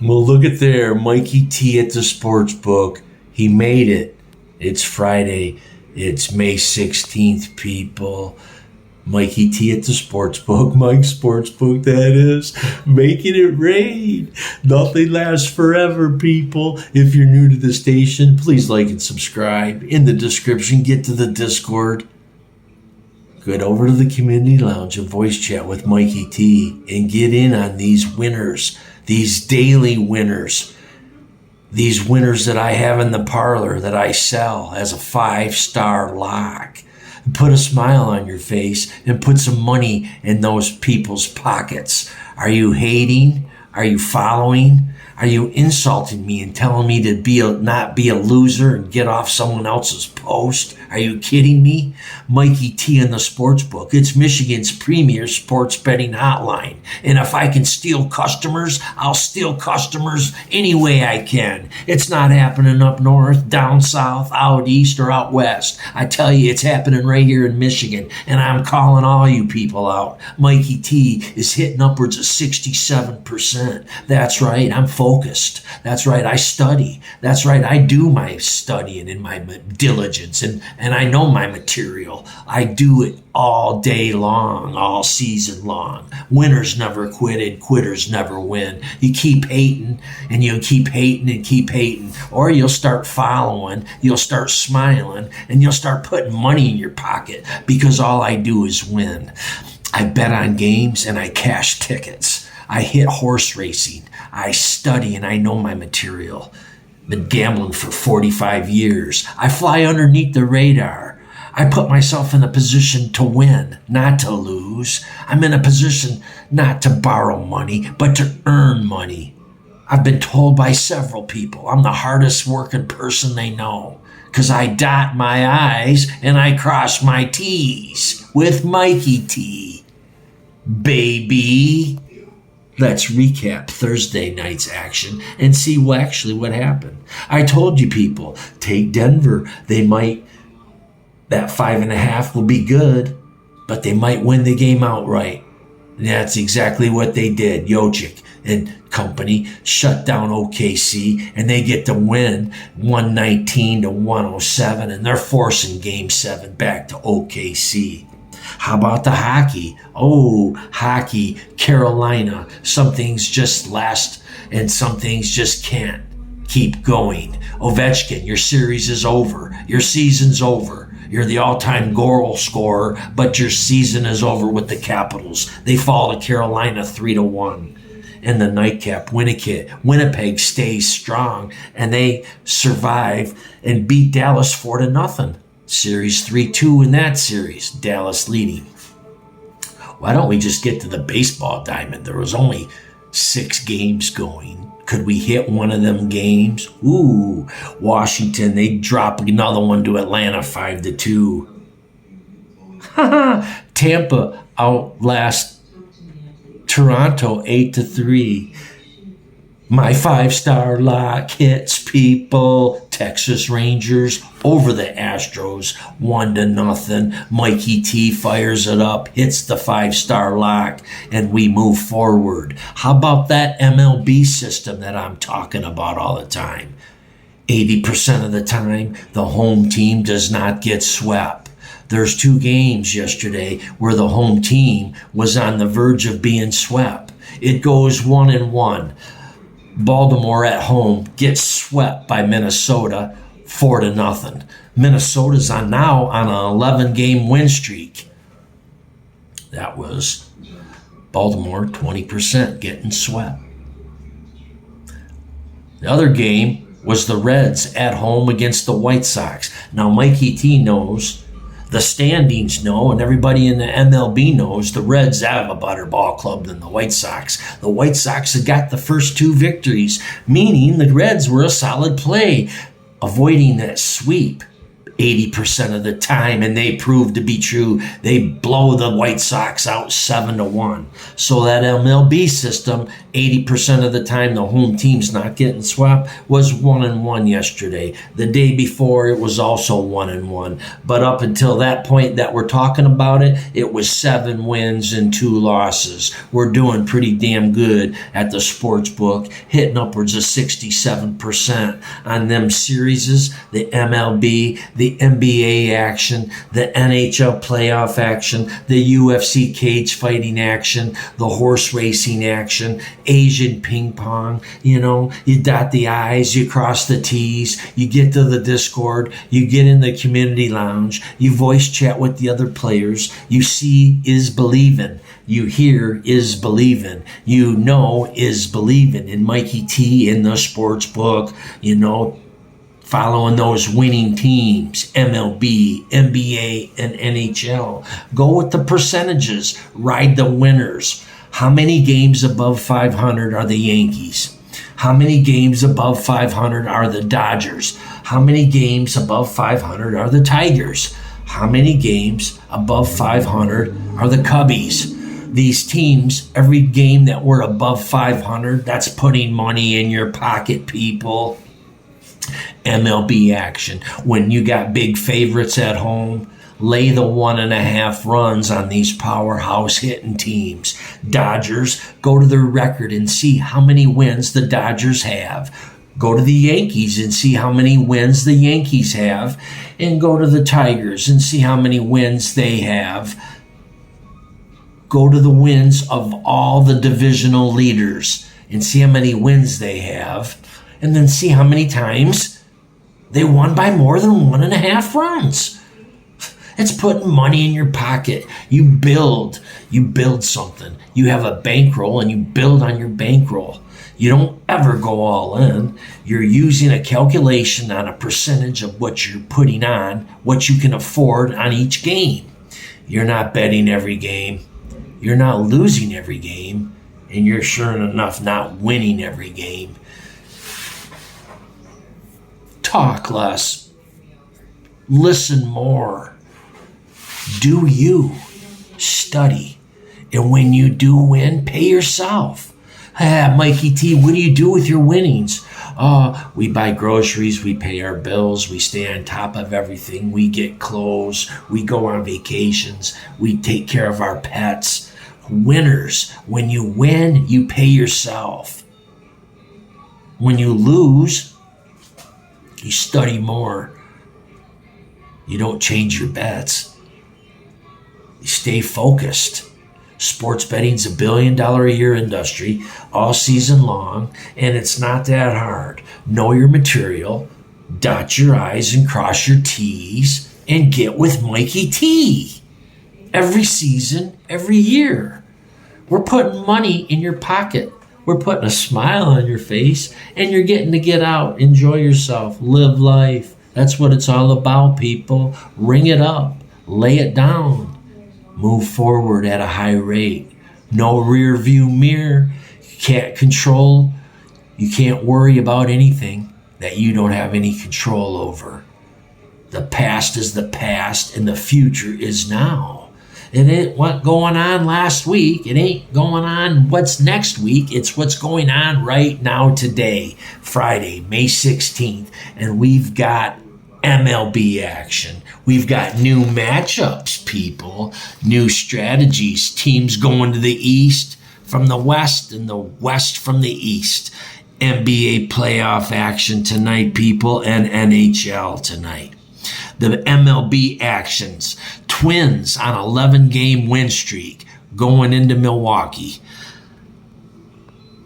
Well, look at there. Mikey T at the sports book. He made it. It's Friday. It's May 16th, people. Mikey T at the sportsbook, Mike's sportsbook, that is, making it rain. Nothing lasts forever, people. If you're new to the station, please like and subscribe. In the description, get to the Discord. Get over to the community lounge and voice chat with Mikey T and get in on these winners, these daily winners. These winners that I have in the parlor that I sell as a 5-star lock. Put a smile on your face and put some money in those people's pockets. Are you hating? Are you following? Are you insulting me and telling me to not be a loser and get off someone else's post? Are you kidding me? Mikey T in the Sportsbook. It's Michigan's premier sports betting hotline. And if I can steal customers, I'll steal customers any way I can. It's not happening up north, down south, out east, or out west. I tell you, it's happening right here in Michigan. And I'm calling all you people out. Mikey T is hitting upwards of 67%. That's right, I'm focused. That's right, I study. That's right, I do my studying and my diligence, and I know my material. I do it all day long, all season long. Winners never quit and quitters never win. You keep hating and you'll keep hating and keep hating, or you'll start following, you'll start smiling, and you'll start putting money in your pocket, because all I do is win. I bet on games and I cash tickets. I hit horse racing. I study and I know my material. Been gambling for 45 years. I fly underneath the radar. I put myself in a position to win, not to lose. I'm in a position not to borrow money, but to earn money. I've been told by several people I'm the hardest working person they know, because I dot my I's and I cross my T's with Mikey T. Baby. Let's recap Thursday night's action and see what happened. I told you people, take Denver. That 5.5 will be good, but they might win the game outright. And that's exactly what they did. Jokic and company shut down OKC, and they get to win 119-107, and they're forcing Game 7 back to OKC. How about the hockey? Oh, hockey, Carolina. Some things just last and some things just can't keep going. Ovechkin, your series is over. Your season's over. You're the all-time goal scorer, but your season is over with the Capitals. They fall to Carolina 3-1. In the nightcap, Winnipeg stays strong, and they survive and beat Dallas 4-0. Series 3-2 in that series, Dallas leading. Why don't we just get to the baseball diamond? There was only 6 games going. Could we hit one of them games? Ooh, Washington, they drop another one to Atlanta 5-2. Tampa outlast Toronto 8-3. My 5-star lock hits, people. Texas Rangers over the Astros 1-0. Mikey T fires it up, hits the 5-star lock, and we move forward. How about that MLB system that I'm talking about all the time? 80% of the time, the home team does not get swept. There's 2 games yesterday where the home team was on the verge of being swept. It goes 1-1. Baltimore at home gets swept by Minnesota 4-0. Minnesota's now on an 11-game win streak. That was Baltimore 20% getting swept. The other game was the Reds at home against the White Sox. Now Mikey T knows, the standings know, and everybody in the MLB knows the Reds have a better ball club than the White Sox. The White Sox had got the first 2 victories, meaning the Reds were a solid play, avoiding that sweep 80% of the time, and they prove to be true. They blow the White Sox out 7-1. So that MLB system, 80% of the time, the home team's not getting swept, was 1-1 yesterday. The day before, it was also 1-1. But up until that point that we're talking about it was 7 wins and 2 losses. We're doing pretty damn good at the sports book, hitting upwards of 67% on them series, the MLB, the NBA action, the NHL playoff action, the UFC cage fighting action, the horse racing action, Asian ping pong. You dot the I's, you cross the T's, you get to the Discord, you get in the community lounge, you voice chat with the other players, you see is believing. You hear is believing. You know is believing. In Mikey T in the sports book, following those winning teams, MLB, NBA, and NHL. Go with the percentages. Ride the winners. How many games above 500 are the Yankees? How many games above 500 are the Dodgers? How many games above 500 are the Tigers? How many games above 500 are the Cubbies? These teams, every game that we're above 500, that's putting money in your pocket, people. MLB action. When you got big favorites at home, lay the 1.5 runs on these powerhouse hitting teams. Dodgers, go to their record and see how many wins the Dodgers have. Go to the Yankees and see how many wins the Yankees have. And go to the Tigers and see how many wins they have. Go to the wins of all the divisional leaders and see how many wins they have. And then see how many times they won by more than 1.5 runs. It's putting money in your pocket. You build something. You have a bankroll and you build on your bankroll. You don't ever go all in. You're using a calculation on a percentage of what you're putting on, what you can afford on each game. You're not betting every game. You're not losing every game. And you're sure enough not winning every game. Talk less. Listen more. Do you. Study. And when you do win, pay yourself. Mikey T, what do you do with your winnings? We buy groceries, we pay our bills, we stay on top of everything, we get clothes, we go on vacations, we take care of our pets. Winners, when you win, you pay yourself. When you lose, you study more. You don't change your bets. You stay focused. Sports betting's $1 billion a year industry all season long, and it's not that hard. Know your material, dot your I's and cross your T's, and get with Mikey T. Every season, every year. We're putting money in your pocket. We're putting a smile on your face, and you're getting to get out, enjoy yourself, live life. That's what it's all about, people. Ring it up, lay it down. Move forward at a high rate. No rear view mirror. You can't control. You can't worry about anything that you don't have any control over. The past is the past and the future is now. It ain't what going on last week. It ain't going on what's next week. It's what's going on right now today, Friday, May 16th. And we've got MLB action. We've got new matchups, people, new strategies, teams going to the East from the West and the West from the East. NBA playoff action tonight, people, and NHL tonight. The MLB actions, Twins on 11-game win streak going into Milwaukee.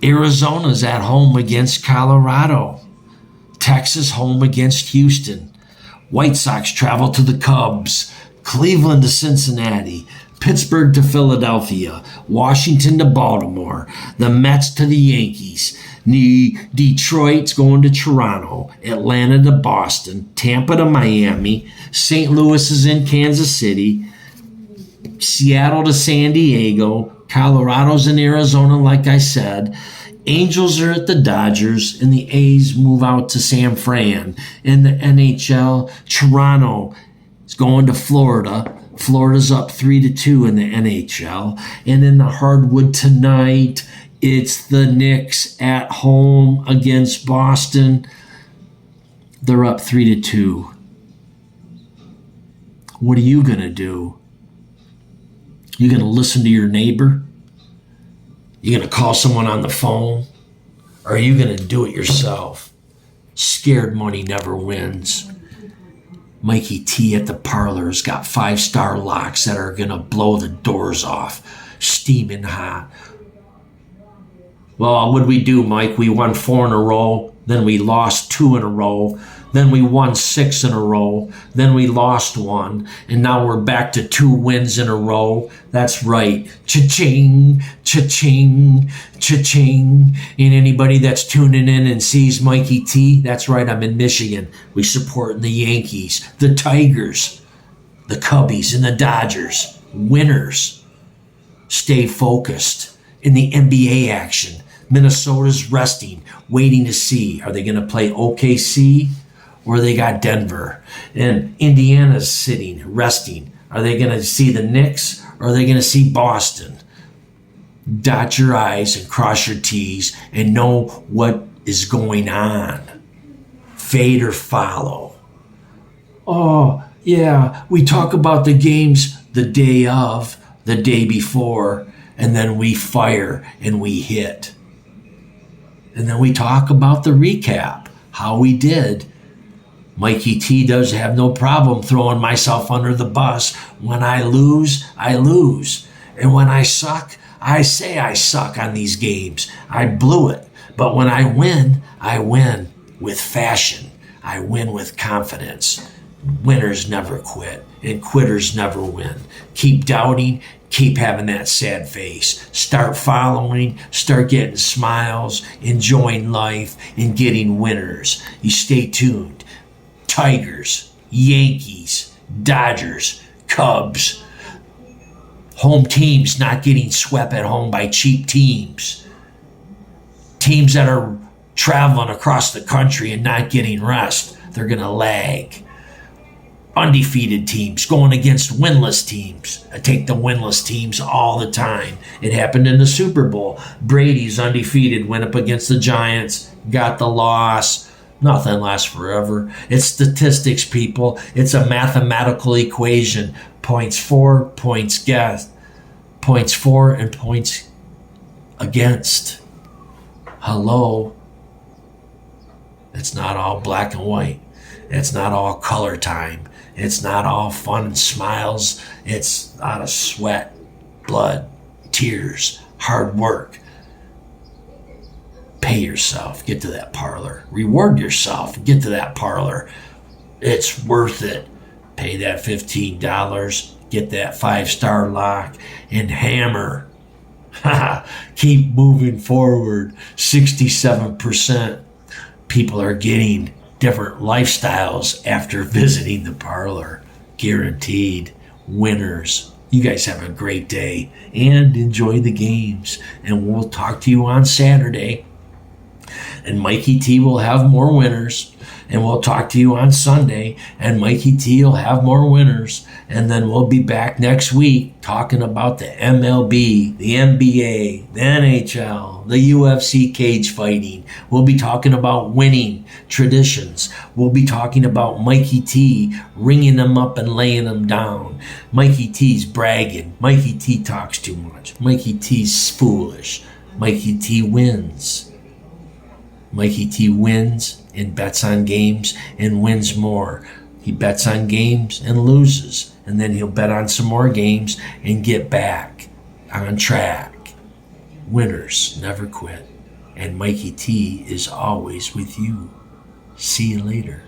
Arizona's at home against Colorado. Texas home against Houston. White Sox travel to the Cubs, Cleveland to Cincinnati, Pittsburgh to Philadelphia, Washington to Baltimore, the Mets to the Yankees, Detroit's going to Toronto, Atlanta to Boston, Tampa to Miami, St. Louis is in Kansas City, Seattle to San Diego, Colorado's in Arizona, like I said, Angels are at the Dodgers, and the A's move out to San Fran. In the NHL, Toronto is going to Florida. Florida's up 3-2 in the NHL. And in the hardwood tonight, it's the Knicks at home against Boston. They're up 3-2. What are you going to do? You going to listen to your neighbor? You going to call someone on the phone? Or are you going to do it yourself? Scared money never wins. Mikey T at the parlor's got 5-star locks that are going to blow the doors off. Steaming hot. Well, what did we do, Mike? We won 4 in a row. Then we lost 2 in a row. Then we won 6 in a row. Then we lost 1. And now we're back to 2 wins in a row. That's right. Cha-ching, cha-ching, cha-ching. And anybody that's tuning in and sees Mikey T, that's right, I'm in Michigan. We supporting the Yankees, the Tigers, the Cubbies, and the Dodgers. Winners. Stay focused. In the NBA action, Minnesota's resting, waiting to see. Are they going to play OKC? Or they got Denver. And Indiana's sitting, resting. Are they going to see the Knicks or are they going to see Boston? Dot your I's and cross your T's and know what is going on. Fade or follow. Oh, yeah, we talk about the games the day of, the day before, and then we fire and we hit. And then we talk about the recap, how we did. Mikey T does have no problem throwing myself under the bus. When I lose, I lose. And when I suck, I say I suck on these games. I blew it. But when I win with fashion. I win with confidence. Winners never quit, and quitters never win. Keep doubting, keep having that sad face. Start following, start getting smiles, enjoying life, and getting winners. You stay tuned. Tigers, Yankees, Dodgers, Cubs. Home teams not getting swept at home by cheap teams. Teams that are traveling across the country and not getting rest. They're going to lag. Undefeated teams going against winless teams. I take the winless teams all the time. It happened in the Super Bowl. Brady's undefeated, went up against the Giants, got the loss. Nothing lasts forever. It's statistics, people. It's a mathematical equation. Points for, points against. Points for and points against. Hello. It's not all black and white. It's not all color time. It's not all fun and smiles. It's a lot of sweat, blood, tears, hard work. Pay yourself. Get to that parlor. Reward yourself. Get to that parlor. It's worth it. Pay that $15. Get that 5-star lock and hammer. Keep moving forward. 67% people are getting different lifestyles after visiting the parlor. Guaranteed. Winners. You guys have a great day and enjoy the games. And we'll talk to you on Saturday. And Mikey T will have more winners. And we'll talk to you on Sunday. And Mikey T will have more winners. And then we'll be back next week talking about the MLB, the NBA, the NHL, the UFC cage fighting. We'll be talking about winning traditions. We'll be talking about Mikey T ringing them up and laying them down. Mikey T's bragging. Mikey T talks too much. Mikey T's foolish. Mikey T wins. Mikey T wins and bets on games and wins more. He bets on games and loses. And then he'll bet on some more games and get back on track. Winners never quit. And Mikey T is always with you. See you later.